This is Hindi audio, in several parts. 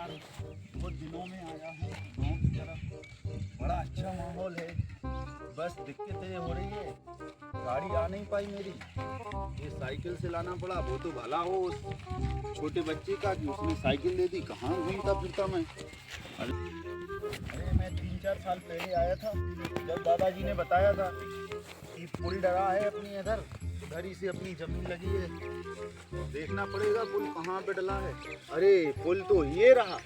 यार बहुत दिनों में आया हूँ गाँव की तरफ। बड़ा अच्छा माहौल है, बस दिक्कतें हो रही है, गाड़ी आ नहीं पाई मेरी। ये साइकिल से लाना पड़ा। वो तो भला हो उस छोटे बच्चे का कि उसने साइकिल दे दी। कहाँ घूमता फिरता मैं। अरे मैं 3-4 साल पहले आया था, जब दादाजी ने बताया था कि पुल डरा है अपनी इधर, उधर ही से अपनी जमीन लगी है, तो देखना पड़ेगा पुल कहाँ पे डला है। अरे पुल तो ये रहा।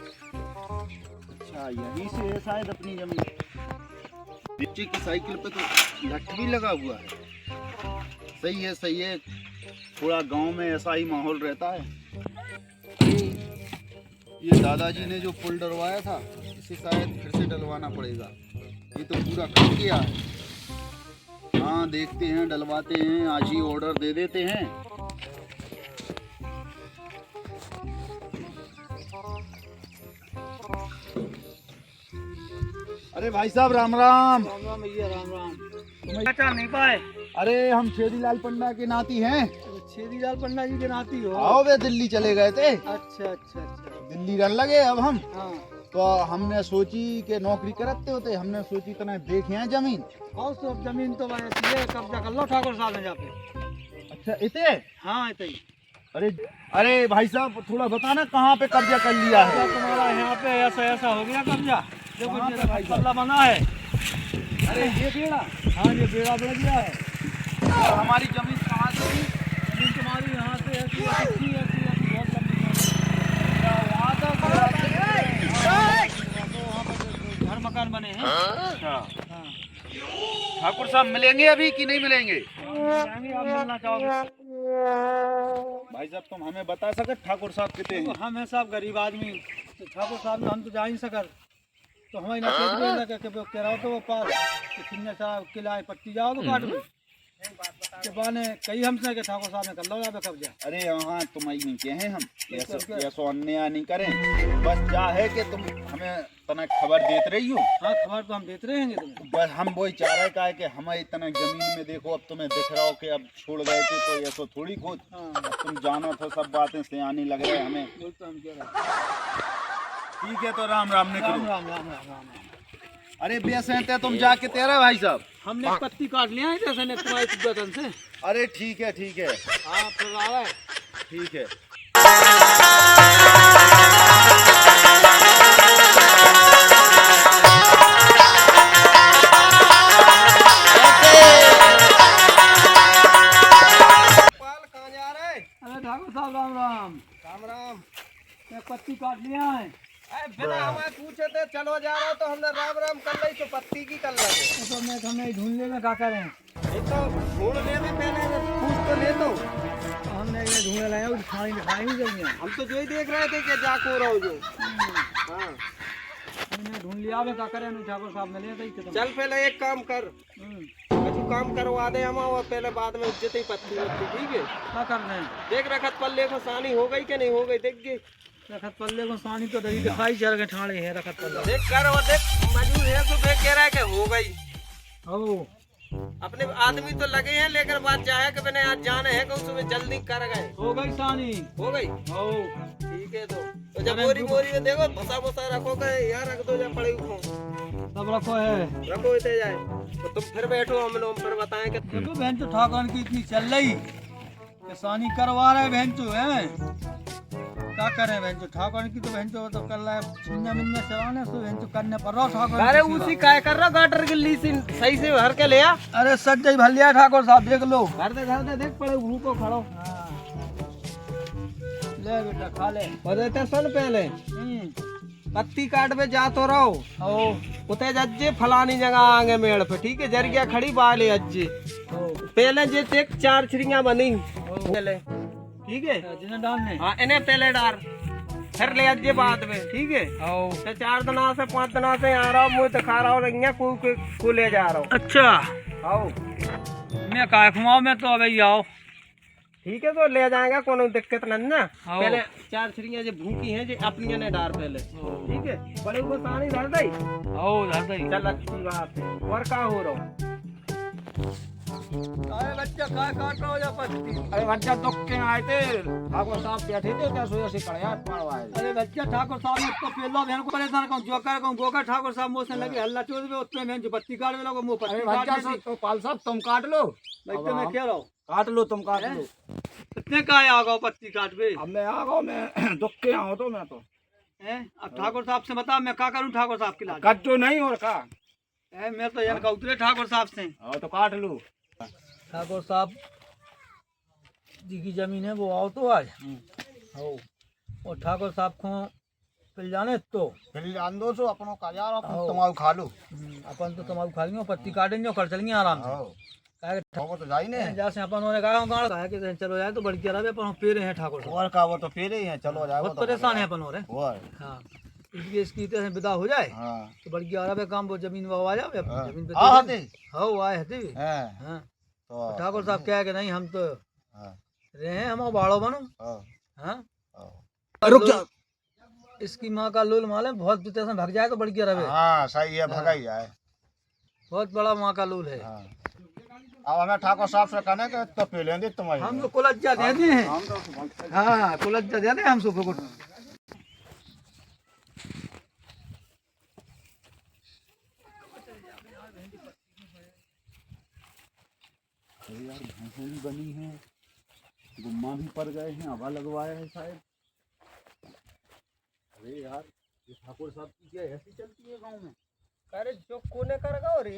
अच्छा यहीं से है शायद अपनी जमीन। बच्चे की साइकिल पे तो लठ भी लगा हुआ है। सही है सही है, थोड़ा गांव में ऐसा ही माहौल रहता है। ये दादाजी ने जो पुल डलवाया था इसे शायद फिर से डलवाना पड़ेगा। ये तो पूरा कट गया है। हाँ देखते हैं, डलवाते हैं, आज ही ऑर्डर दे देते हैं। अरे भाई साहब राम राम। राम राम भैया, राम राम। तुम्हें पहचान नहीं पाए? अरे हम छेदीलाल पंडा के नाती हैं। छेदीलाल पंडा जी के नाती हो? आओ वे दिल्ली चले गए थे। अच्छा अच्छा अच्छा। दिल्ली रह लगे अब हम। हाँ तो हमने सोची कि नौकरी करते होते, हमने सोची तना देखे हैं जमीन। और सब जमीन तो भाई ऐसी है, कब्जा कर लो ठाकुर साहब ने जाके। अच्छा इते? हाँ इतने ही। अरे अरे भाई साहब थोड़ा बताना कहाँ पे कब्जा कर लिया है। तुम्हारा यहाँ पे ऐसा ऐसा हो गया कब्जा। देखो ये भाई पल्ला बना है। अरे ये बेड़ा? हाँ ये बेड़ा बन गया है। और हमारी जमीन कहाँ से थी? जमीन तुम्हारी यहाँ से ऐसी ऐसी ऐसी ऐसी बहुत लंबी वहाँ तक घर मकान बने हैं। अच्छा हाँ ठाकुर साहब मिलेंगे अभी कि नहीं मिलेंगे? जाएंगे, आप मिलना चाहोगे? भाई साहब तुम हमें बता सके ठाकुर साहब कितने हैं? हम हैं साहब गरीब आदमी, तो ठाकुर साहब हम तो जा ही सकर। तो हमारी ना खेत में लगा के कह रहा हो तो वो पास तो किन्ने साहब किलाए पट्टी जाओ तो काट में के बाने कई हमसे के ठाकुर साहब ने कर लो जाबे कब्जा। अरे हाँ तुम नहीं के हैं हम ऐसा अन्याय नहीं करें। बस क्या है कि तुम हमें तना खबर देते रही हो। हाँ खबर तो हम देते रहेंगे तुम्हें। बस हम वही चाह रहे का है कि हमें इतना जमीन में देखो, अब तुम्हें दिख रहा हो कि अब छोड़ गए थे तो ऐसा थोड़ी खोज। हाँ अब तुम जानो तो सब बातें सियानी लग रहे हमें। बोल तो हम कह रहे ठीक है तो राम राम ने राम करो। राम राम राम राम। अरे बेस हैं तुम जाके तेरा भाई साहब। हमने एक पत्ती काट लिया है जैसे ने तुम्हारे तिब्बतन से। अरे ठीक है ठीक है हाँ फिर आ रहा है। ठीक है। कहाँ जा रहे? अरे ठाकुर साहब राम राम। राम राम। एक पत्ती काट लिया है। बिना हमें पूछे थे चलो जा रहा हो तो हमने राम राम कर ली तो पत्ती की कर लगे। तो मैं हमें ढूंढने में क्या करें? ये तो ढूंढने में पहले पूछ तो ले दो। हमने ये ढूंढ लाया और खाई दिखाई नहीं देंगे। हम तो जो ही देख रहे थे कि जाको रहो जो। हाँ हमने ढूंढ लिया अब क्या करें? ठाकुर साहब मिले थे कि चल पहले एक काम कर, कछु काम करवा दे हम और पहले बाद में इज्जत ही पत्ती वत्ती। ठीक है क्या कर रहे हैं? देख रखत पल्ले को सानी हो गई कि नहीं हो गई देख गई। रखत पल्ले को सानी तो दही दिखाई चल के ठाणे है रखत पल्ले। देख कर और देख मजबूर है तो देख कह रहा है कि हो गई। ओ अपने आदमी तो लगे हैं लेकिन बात चाहे कि मैंने आज जाने है कि उसमें जल्दी कर गए। हो गई सानी। हो गई। ओ ठीक है तो जब बोरी बोरी में देखो भसा भसा रखो के यार रख दो जा पड़े उठो सब रखो है। रखो इतने जाए तो तुम फिर बैठो हम लोग फिर बताएं कि देखो बहन तो ठाकुर की इतनी चल रही कि सानी करवा रहे बहन तो है। क्या करें बहन तो ठाकुर की तो बहन तो कर रहा है सुन्ना मिन्ना चलाने से बहन तो करने पर रहा ठाकुर। अरे उसी काय कर रहा गाटर गिल्ली से सही से भर के ले आ। अरे सच जाई भर लिया ठाकुर साहब देख लो। घर दे देख पड़े भूख को खड़ो। ले बेटा खा ले। और देते सुन पहले पत्ती काट पे जा तो रहो ओ उते जज्जे फलानी जगह आगे मेड़ पे। ठीक है जरिया खड़ी बाले अज्जे पहले जे एक 4 छिड़ियां बनी पहले। ठीक है जिन्हें डालने। हाँ इन्हें पहले डाल फिर ले अज्जे बाद में। ठीक है ओ तो 4 दिना से 5 दिना से आ रहा हूँ मुँह तो खा रहा हूँ को ले जा रहा हूँ। अच्छा आओ मैं काय खुमाओ में तो अभी आओ। ठीक है तो ले जाएगा कोनो दिक्कत नहीं ना। आओ। पहले 4 छिड़ियां जो भूखी हैं जो अपनी ने डाल पहले। ठीक है बड़े को सानी धर दई। आओ धर दई। चल अच्छी बात है और का हो रहा अरे बच्चा काय काट रहा हो या पत्ती? अरे बच्चा दुख के आए थे, ठाकुर साहब बैठे थे क्या सोया से कड़िया पड़वाए। अरे बच्चा ठाकुर साहब ने तो पेलो बहन को परेशान कहूं जोकर कहूं गोकर ठाकुर साहब मुंह से लगे हल्ला चोद में उसमें मैं जो पत्ती काट में लगो मुंह अरे पत्ती बच्चा काट तो पाल साहब तुम काट लो, बच्चा मैं कह रहा हूं काट लो तुम काट लो। कितने का आ गया पत्ती काट पे अब मैं आ गया, मैं दुख के आऊँ तो मैं तो हैं? अब ठाकुर साहब से बता मैं क्या करूं ठाकुर साहब के लाज कट तो नहीं और का। मैं तो यार का उतरे ठाकुर साहब से हाँ तो काट लो। ठाकुर साहब जी की जमीन है वो आओ तो आज हो और ठाकुर साहब को पिल जाने तो फिर जान दो सो अपनों का यार आओ। तुम्हारा खा लो। अपन तो तमाकू खा लेंगे पत्ती काटेंगे और कर चलेंगे आराम से काहे कि वो तो जाई नहीं जैसे अपन उन्होंने कहा गाड़ कहा कि चलो जाए तो बड़ी रहे अपन पेरे हैं ठाकुर साहब और का वो तो फिर ही है, चलो जाओ बहुत परेशान है अपन हो रहे और हाँ इसलिए इसकी तरह से विदा हो जाए हाँ तो बड़ी रहा काम वो जमीन वो आ जाए हाँ। जमीन पे हाँ, दे देंगे। हाँ वो आए हते भी हैं हाँ तो ठाकुर साहब क्या है कि नहीं हम तो हाँ रहे हैं हम बाड़ो बनो हाँ हाँ हाँ। रुक जा। इसकी माँ का लूल माले बहुत स्टेशन भग जाए तो बड़ी रहे हाँ सही है, भगा ही जाए। बहुत बड़ा माँ का लूल है हाँ अब हमें ठाकुर साहब से कहने के तो पी लेंगे तुम्हारी। हम तो कुलज्जा दे दिए हैं हम तो हाँ कुलज्जा दे दे हम सुबह को अरे यार भैंसें भी बनी हैं, गुम्मा भी पड़ गए हैं, हवा लगवाया है शायद। अरे यार ये ठाकुर साहब की क्या ऐसी चलती है गांव में? अरे जो कोने करेगा और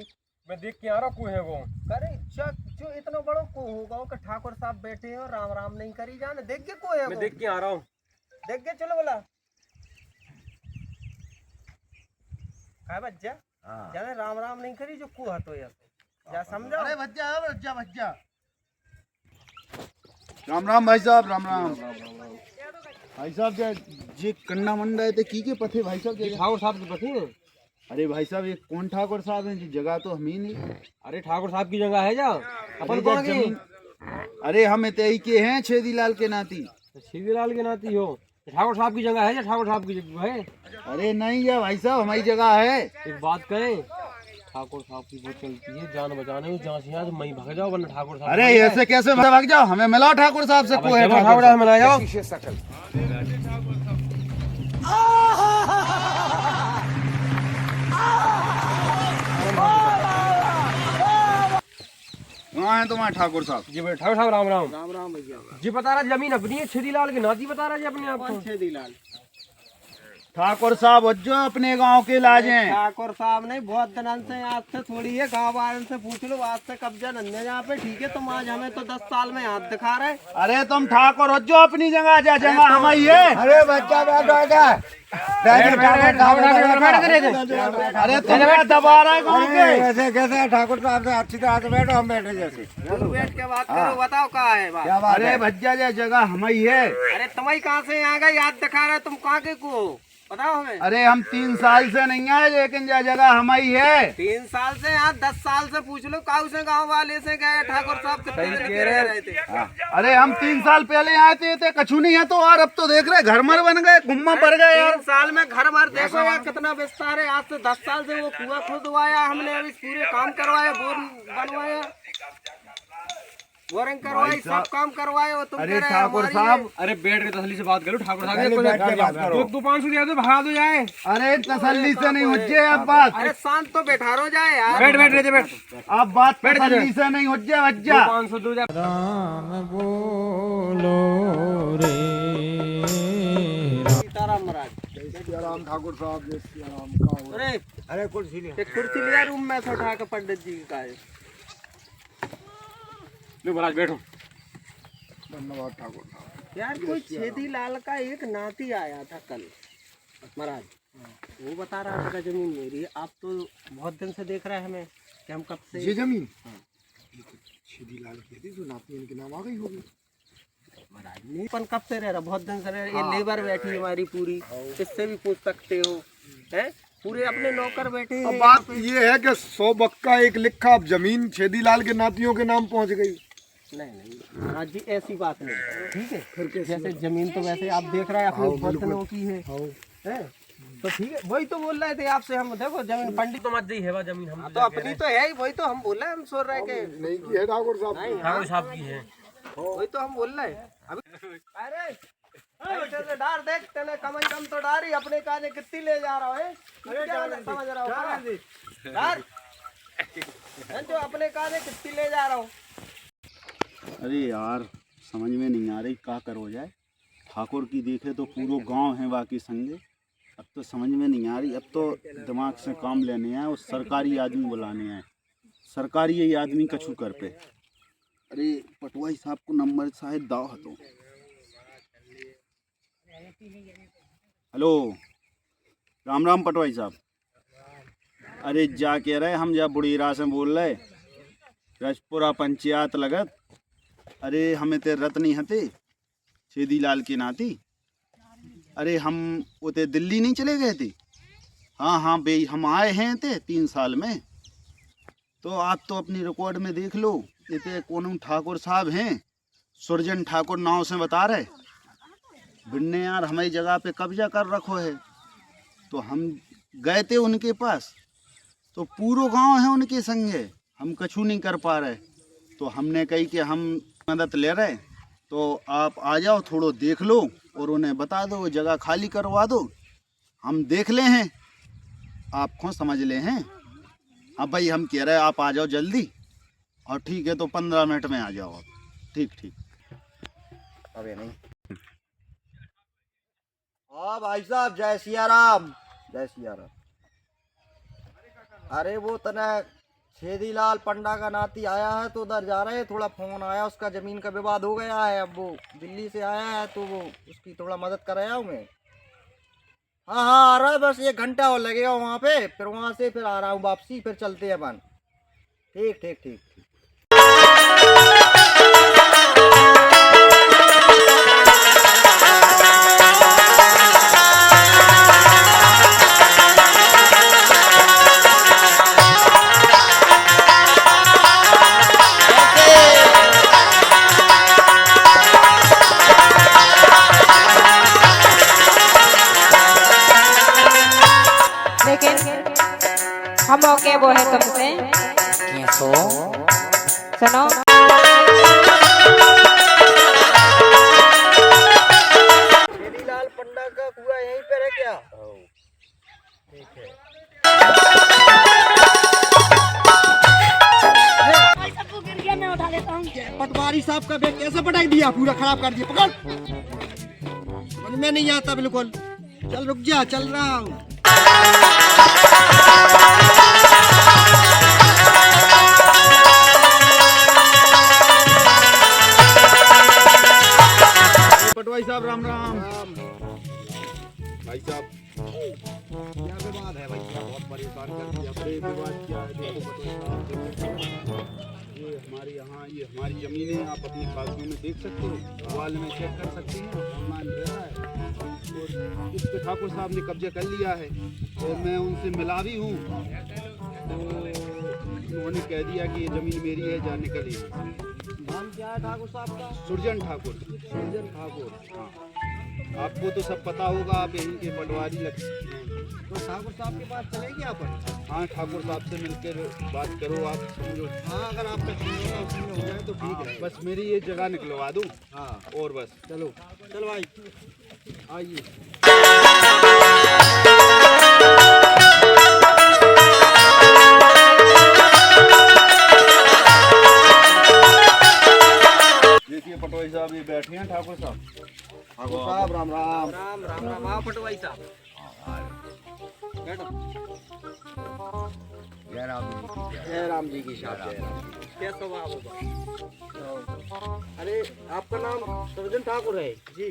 मैं देख के आ रहा को है वो। अरे जो इतना बड़ो को होगा कि ठाकुर साहब बैठे हैं और राम राम नहीं करी जाने देख के को है मैं देख के आ रहा हूँ। देख के चलो बोला काय बच्चा जाने राम राम नहीं करी जो को हतो या जा समझो। अरे बच्चा बच्चा बच्चा राम राम भाई साहब, राम राम भाई साहब। जे कन्ना मंडा है की के पथे भाई साहब? ठाकुर साहब के पति हैं। अरे भाई साहब ये कौन ठाकुर साहब हैं जी? जगह तो हम ही नहीं। अरे ठाकुर साहब की जगह है जा अपन कौन की? अरे हम इतई के हैं छेदीलाल के नाती। सीधीलाल के नाती हो? ठाकुर साहब की जगह है या ठाकुर साहब की जगह है? अरे नहीं या भाई साहब हमारी जगह है। एक बात कहें, ठाकुर साहब की वो चलती है जान बचाने में, जहाँ से आज मैं भाग जाओ वरना ठाकुर साहब। अरे ऐसे कैसे भाग जाओ? हमें मिलाओ ठाकुर साहब से। को है ठाकुर साहब मिला जाओ। वहाँ है तुम्हारे ठाकुर साहब। जी भाई ठाकुर साहब राम राम। राम राम भैया जी। बता रहा जमीन अपनी है, छेदीलाल की नाती बता रहा जी अपने आप को। छेदीलाल ठाकुर साहब जो अपने गांव के लाज हैं। ठाकुर साहब नहीं, बहुत दिन से आज से थोड़ी है गाँव वाले से पूछ लो, आज से कब्जा नंदे यहाँ पे ठीक है। तुम आज हमें तो 10 साल में हाथ दिखा रहे। अरे तुम ठाकुर हो जो अपनी जगह जा, जगह हमारी है। अरे बच्चा बैठो अरे तुम्हें दबा रहा है गाँव के। कैसे कैसे ठाकुर साहब से अच्छी तरह से बैठो, हम बैठे जैसे बैठ के बात करो, बताओ कहाँ है बात। क्या बात अरे है? भज्जा जा जगह हमारी है। अरे तुम्हारी कहाँ से यहाँ गए, याद दिखा रहे तुम कहाँ के को बताओ हमें। अरे हम 3 साल से नहीं आए, लेकिन यह जगह हमारी है। 3 साल से यहाँ 10 साल से पूछ लो, काऊ से गाँव वाले से गए ठाकुर साहब से पहले रहे थे। अरे हम 3 साल पहले आए थे कछु नहीं है तो, और अब तो देख रहे घर मर बन गए, गुम्मा पड़ गए यार। 3 साल में घर भर देखो यार कितना विस्तार है। आज से 10 साल से वो कुआं खुदवाया हमने, अभी पूरे काम करवाया, बोर बनवाया, बोरिंग करवाई, सब काम करवाए। वो तुम अरे ठाकुर साहब, अरे बैठ के तसल्ली से बात करो ठाकुर पहले बैठ के बात करो। 500 दिया तो भगा दो जाए। अरे तसल्ली से नहीं हो जाए अब बात। अरे शांत तो बैठा रो जाए यार। बैठ बैठ रहे बैठ। अब बात तसल्ली से नहीं हो जाए भज्जा। 500 दो जाए। राम बोलो रे सीताराम महाराज। राम ठाकुर साहब जय राम। अरे अरे कुर्सी ले, एक कुर्सी लिया रूम में से उठा के पंडित जी का है। लो महाराज बैठो। धन्यवाद ठाकुर साहब। यार कोई छेदीलाल का एक नाती आया था कल महाराज, वो बता रहा था जमीन मेरी। आप तो बहुत दिन से देख रहे हैं हमें कि हम कब से ये जमीन छेदीलाल की थी, जो नाती इनके नाम आ गई होगी। महाराज नहीं, अपन कब से रह रहा, बहुत दिन से रह रहे। ये लेबर बैठी है हमारी पूरी, इससे भी पूछ सकते हो हैं, पूरे अपने नौकर बैठे हैं। अब बात ये है कि 100 बक्का एक लिखा, अब जमीन छेदीलाल के नातियों के नाम पहुंच गई। नहीं महाराज जी ऐसी बात नहीं, ठीक है। फिर कैसे? जैसे जमीन तो वैसे आप देख रहे हैं अपनी बहुत दिनों की है, हैं? तो ठीक है, वही तो बोल रहे थे आपसे हम। देखो जमीन पंडित तो मत दी है जमीन, हम तो अपनी तो है ही, वही तो हम बोल रहे हैं। हम सोच रहे हैं कि नहीं की है ठाकुर साहब, ठाकुर साहब की है, वही तो हम बोल रहे हैं। अभी अरे ऐसे तो डार देख, तेने कम से कम तो डार ही अपने काने कितनी ले जा रहा है, क्या समझ रहा हो डार जो अपने काने कितनी ले जा रहा हूँ। अरे यार समझ में नहीं आ रही क्या करो जाए। ठाकुर की देखे तो पूरा गांव है बाकी संगे। अब तो समझ में नहीं आ रही, अब तो दिमाग से काम लेने हैं और सरकारी आदमी बुलाने हैं। सरकारी यही आदमी कछु कर पे। अरे पटवाई साहब को नंबर शायद दाव तो। हेलो राम राम पटवाई साहब। अरे जा कह रहे हम जा बुढ़ीरा से बोल रहे, रजपुरा पंचायत लगत। अरे हमें ते रत्नी हते छेदी लाल के नाती। अरे हम उते दिल्ली नहीं चले गए थे। हाँ हाँ बे, हम आए हैं ते 3 साल में। तो आप तो अपनी रिकॉर्ड में देख लो, ये कौन ठाकुर साहब हैं, सुरजन ठाकुर नाव से बता रहे। बिन्ने यार हमारी जगह पे कब्जा कर रखो है। तो हम गए थे उनके पास, तो पूरा गांव है उनके संगे, हम कछु नहीं कर पा रहे। तो हमने कही कि हम मदद ले रहे, तो आप आ जाओ, थोड़ो देख लो और उन्हें बता दो, जगह खाली करवा दो। हम देख ले हैं, आप खुद समझ ले हैं। अब भाई हम कह रहे हैं आप आ जाओ जल्दी। और ठीक है तो 15 मिनट में आ जाओ आप। ठीक ठीक। अबे नहीं। हाँ भाई साहब, जय सिया राम, जय सिया राम। अरे वो तना छेदी लाल पंडा का नाती आया है, तो उधर जा रहे हैं। थोड़ा फोन आया, उसका जमीन का विवाद हो गया है। अब वो दिल्ली से आया है, तो वो उसकी थोड़ा मदद कर आया हूँ मैं। हाँ हाँ आ रहा है, बस 1 घंटा और लगेगा वहाँ पे। फिर वहाँ से फिर आ रहा हूँ वापसी, फिर चलते हैं अपन। ठीक ठीक ठीक ठीक। लेकिन हम मौके वो है तुमसे सुनो। छेदी लाल पंडा का कुआ यहीं पर है क्या? ठीक है। पटवारी साहब का बैग कैसे पटाई दिया, पूरा खराब कर दिया। पकड़, समझ में नहीं आता बिल्कुल। चल रुक जा, चल रहा हूँ। पटवाई साहब राम राम। भाई साहब क्या विवाद है भैया, बहुत परेशान कर दिया। अरे विवाद क्या है, देखो पटवाई साहब, ये हमारे यहाँ ये हमारी ज़मीन है। आप अपनी कागजों में देख सकते हो, वाल में चेक कर सकते हैं, ऑनलाइन रह रहा है। और इस पे ठाकुर साहब ने कब्जा कर लिया है और मैं उनसे मिला भी हूँ। तो उन्होंने कह दिया कि ये ज़मीन मेरी है, जा निकल यहाँ से। नाम क्या है ठाकुर साहब का? सुरजन ठाकुर। सुरजन ठाकुर। हाँ, आपको तो सब पता होगा, आप यहीं के पटवारी लगते हैं। तो ठाकुर साहब के पास चलेगी अपन? हाँ, ठाकुर साहब से मिलकर बात करो आप, समझो। हाँ, अगर आपका समझौता उसमें हो जाए तो ठीक है। बस मेरी ये जगह निकलवा दूँ। हाँ और बस चलो, चल भाई आइए। देखिए पटवारी साहब ये बैठे हैं ठाकुर साहब। ठाकुर साहब राम राम। राम राम राम। आओ पटवाई साहब, बैठो। जय राम जी की साहब, जय राम। क्या स्वभाव होगा? अरे आपका नाम सुरजन ठाकुर है जी?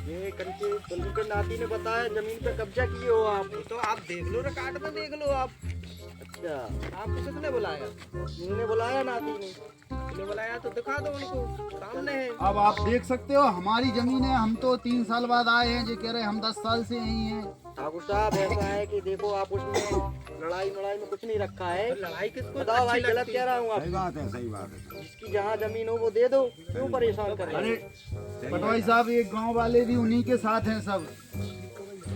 ये कंचे तुलसी के नाती ने बताया जमीन पे कब्जा किए हो आप। तो आप देख लो, रिकॉर्ड में देख लो आप। अच्छा, आपको किसने बुलाया? मैंने बुलाया, नाती ने बुलाया। तो दिखा दो उनको, सामने है। अब आप देख सकते हो हमारी जमीन है। हम तो 3 साल बाद आए हैं, जो कह रहे हम 10 साल से यहीं हैं। ठाकुर साहब ऐसा है कि देखो, आप उसमें लड़ाई में कुछ नहीं रखा है। लड़ाई किसको बताओ भाई, गलत कह रहा हूँ? आप सही बात है, सही बात है। जिसकी जहाँ जमीन हो वो दे दो, क्यों परेशान कर रहे अरे हैं? पटवारी साहब, ये गांव वाले भी उन्हीं के साथ हैं सब।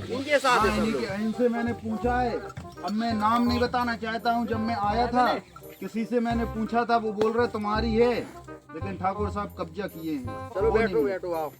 इनके साथ है सब लोग। इनसे मैंने पूछा है। अब मैं नाम नहीं बताना चाहता हूँ। जब मैं आया था किसी से मैंने पूछा था, वो बोल रहे तुम्हारी है, लेकिन ठाकुर साहब कब्जा किए हैं। चलो वो बैठो नहीं। बैठो आओ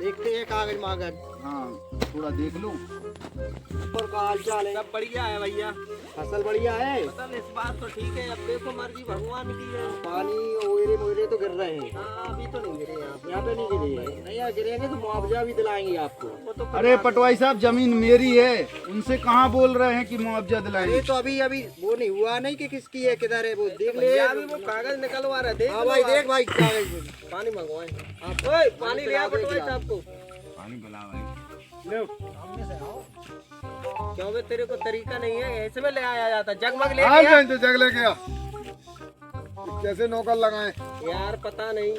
देखते हैं कागज मागज हाँ थोड़ा देख लो। ऊपर का हाल चाल है। सब बढ़िया है भैया। फसल बढ़िया है। फसल इस बात तो ठीक है, अब देखो मर्जी भगवान की है। पानी ओयरे मोयरे तो गिर रहे हैं। हाँ, अभी तो नहीं गिरे यहाँ यहाँ पे नहीं गिरे नहीं, यहाँ गिरेंगे तो मुआवजा भी दिलाएंगे आपको। वो तो अरे पटवाई साहब, जमीन मेरी है, उनसे कहाँ बोल रहे हैं कि मुआवजा दिलाएंगे। ये तो अभी अभी वो नहीं हुआ नहीं कि किसकी है किधर है, वो देख ले। भैया अभी वो कागज निकलवा रहे थे। हाँ भाई देख भाई कागज पानी मंगवाए आप। ओए पानी ले आ पटवाई साहब को। क्यों बे, तेरे को तरीका नहीं है, ऐसे में ले आया जाता। जगमग ले आज आया। जो जग ले गया कैसे नौकर लगाए। यार पता नहीं।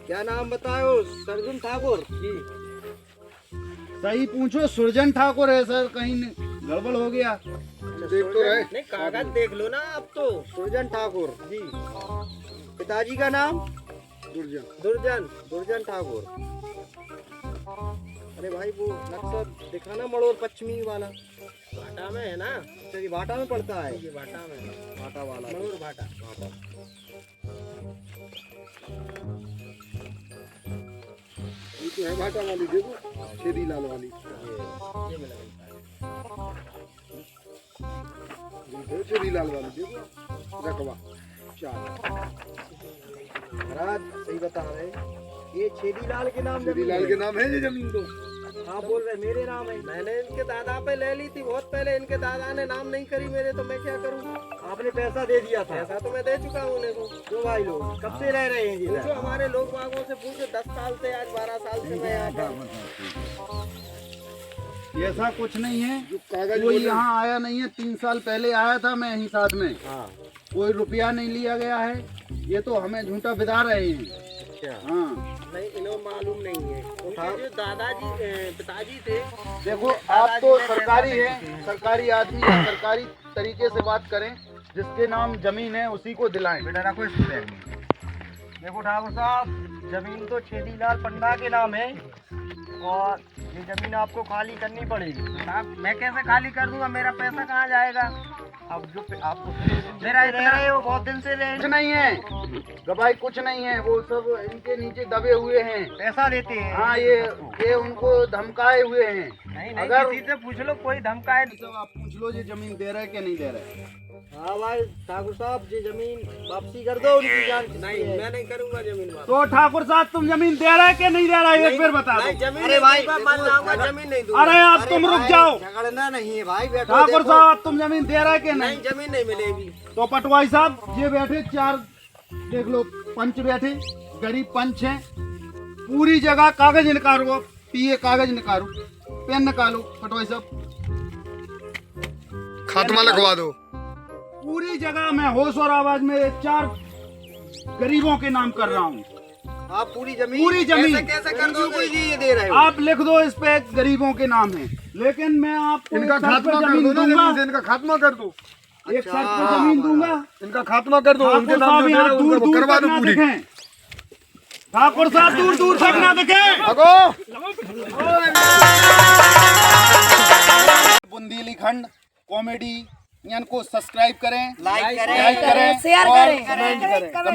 क्या नाम बताओ? सरजुन ठाकुर जी सही पूछो, सुरजन ठाकुर है सर, कहीं गड़बड़ हो गया। देख तो रहे। नहीं, कागज देख लो ना अब तो। सुरजन ठाकुर जी पिताजी का नाम दुर्जन। दुर्जन ठाकुर। अरे भाई वो नक्शा दिखाना मड़ोर पश्चिमी वाला। भाटा में है ना? अच्छा ये भाटा में पड़ता है। ये भाटा में है। भाटा वाला मनोर भाटा। ये तो है भाटा वाली, देखो छेदी लाल वाली। ये मिला देखो छेदी लाल वाली, देखो रकबा 4। महाराज सही बता रहे, ये छेदी लाल के नाम छेदी जमीन लाल है। के नाम है ये जमीन तो। आप बोल रहे मेरे नाम है। मैंने इनके दादा पे ले ली थी बहुत पहले। इनके दादा ने नाम नहीं करी मेरे, तो मैं क्या करूं? आपने पैसा दे दिया था। ऐसा तो मैं दे चुका हूं उन्हें को। जो भाई लोग कब से रह रहे हैं जी? पूछो हमारे लोग बागों से, पूछो 10 साल से, आज 12 साल से मैं यहाँ पर। ऐसा कुछ नहीं है, जो कागज कोई बोले- यहाँ आया नहीं है। 3 साल पहले आया था मैं यहीं साथ में। हाँ कोई रुपया नहीं लिया गया है। ये तो हमें झूठा बिदा रहे हैं। अच्छा हाँ नहीं, इन्हें मालूम नहीं है। उनके जो दादाजी पिताजी थे, देखो, आप तो सरकारी है, सरकारी आदमी है, सरकारी तरीके से बात करें। जिसके नाम जमीन है उसी को दिलाएं। बेटा रखो इसको बैग में। देखो ठाकुर साहब, जमीन तो छेदीलाल पंडा के नाम है और ये जमीन आपको खाली करनी पड़ेगी। साहब मैं कैसे खाली कर दूंगा? मेरा पैसा कहाँ जाएगा? अब जो आपको मेरा रह रहे हो बहुत दिन से रहे, कुछ नहीं है गवाही, कुछ नहीं है। वो सब इनके नीचे दबे हुए हैं। पैसा लेते हैं। हाँ, ये उनको धमकाए हुए हैं। नहीं अगर किसी से पूछ लो, कोई धमकाए। सब आप पूछ लो, ये जमीन दे रहे कि नहीं दे रहे। हाँ भाई ठाकुर साहब, ये जमीन वापसी कर दो उनकी जान। नहीं, मैं नहीं करूंगा जमीन वापस। तो ठाकुर साहब, तुम जमीन दे रहे कि नहीं दे रहे, एक बार बता नहीं, दो। जमीन अरे नहीं भाई, दूंगा, मान जाऊंगा, जमीन नहीं दूंगा। अरे आप तुम रुक जाओ। झगड़ना नहीं है भाई, बैठो। ठाकुर देखो। साहब, तुम जमीन दे रहे कि नहीं? नहीं, जमीन नहीं मिलेगी। तो पटवाई साहब, ये बैठे 4, देख लो, पंच बैठे, गरीब पंच हैं। पूरी जगह कागज निकालो, पिए कागज निकालो, पेन निकालो। पटवाई साहब, खात्मा लिखवा दो। पूरी जगह मैं होश और आवाज में 4 गरीबों के नाम कर रहा हूँ। आप पूरी जमीन कैसे कर दोगे? ये दे रहे हो। आप लिख दो, इस पे गरीबों के नाम है, लेकिन मैं आपको इनका एक शर्त पे खात्मा कर जमीन दो ना, दूंगा। जमीन से इनका खात्मा कर दो। एक शर्त पे जमीन दूंगा। इनका खात्मा कर दो। उनके ठाकुर नाम साहब जो दे यहाँ रहे हो, दूर उनको दूर करवा तक दो ना पूरी। दिखें। ठाकुर साहब दूर दूर तक ना दिखें। अगो बुंदेली खंड कॉमेडी को सब्सक्राइब करें, लाइक शेयर करें, शेयर और करें। कमेंट करें।